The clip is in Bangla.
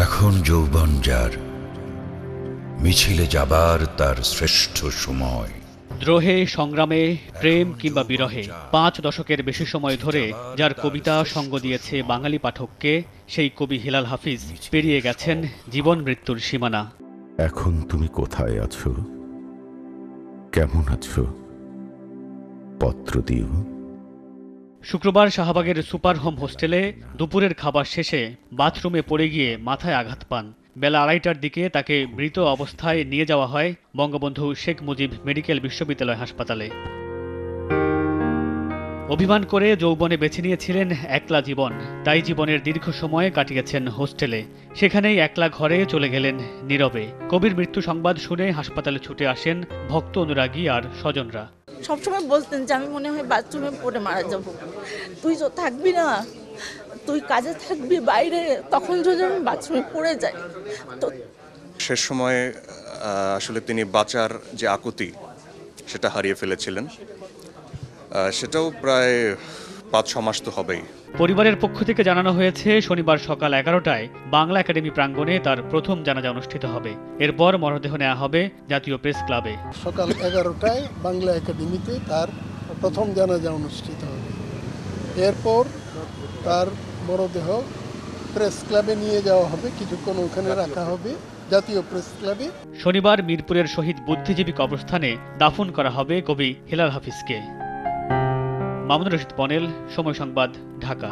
এখন যৌবন যার, মিছিলে যাবার তার শ্রেষ্ঠ সময়। দ্রোহে, সংগ্রামে, প্রেম কিংবা বিরহে ৫ দশকের বেশি সময় ধরে যার কবিতা সঙ্গ দিয়েছে বাঙালি পাঠককে, সেই কবি হেলাল হাফিজ পেরিয়ে গেছেন জীবন মৃত্যুর সীমানা। এখন তুমি কোথায় আছো, কেমন আছো, পত্র দিও। শুক্রবার শাহবাগের সুপার হোম হোস্টেলে দুপুরের খাবার শেষে বাথরুমে পড়ে গিয়ে মাথায় আঘাত পান। বেলা ২:৩০টার দিকে তাকে মৃত অবস্থায় নিয়ে যাওয়া হয় বঙ্গবন্ধু শেখ মুজিব মেডিকেল বিশ্ববিদ্যালয় হাসপাতালে। অভিমান করে যৌবনে বেছে নিয়েছিলেন একলা জীবন, তাই জীবনের দীর্ঘ সময় কাটিয়েছেন হোস্টেলে। সেখানেই একলা ঘরে চলে গেলেন নীরবে। কবির মৃত্যু সংবাদ শুনে হাসপাতালে ছুটে আসেন ভক্ত, অনুরাগী আর স্বজনরা। সবসময় বলতেন যে আমি মনে হয় বাথরুমে পড়ে মারা যাব, তুই তো থাকবি না, তুই কাজে থাকবি বাইরে, তখন যদি আমি বাথরুমে পড়ে যাই। তো শেষ সময়ে আসলে তিনি বাঁচার যে আকুতি সেটা হারিয়ে ফেলেছিলেন। সেটাও প্রায় ৫-৬ মাস তো হবেই। পরিবারের পক্ষ থেকে জানানো হয়েছে শনিবার সকাল ১১টায় বাংলা একাডেমি প্রাঙ্গণে তার প্রথম জানাজা অনুষ্ঠিত হবে। এরপর মরদেহ নেওয়া হবে জাতীয় প্রেস ক্লাবে। সকাল ১১টায় বাংলা একাডেমিতে তার প্রথম জানাজা অনুষ্ঠিত হবে। এরপর তার মরদেহ প্রেস ক্লাবে নিয়ে যাওয়া হবে, কিছুক্ষণ ওখানে রাখা হবে জাতীয় প্রেস ক্লাবে। শনিবার মিরপুরের শহীদ বুদ্ধিজীবী কবরস্থানে দাফন করা হবে কবি হেলাল হাফিজকে। মামুনুর রশিদ পনেল, সময় সংবাদ, ঢাকা।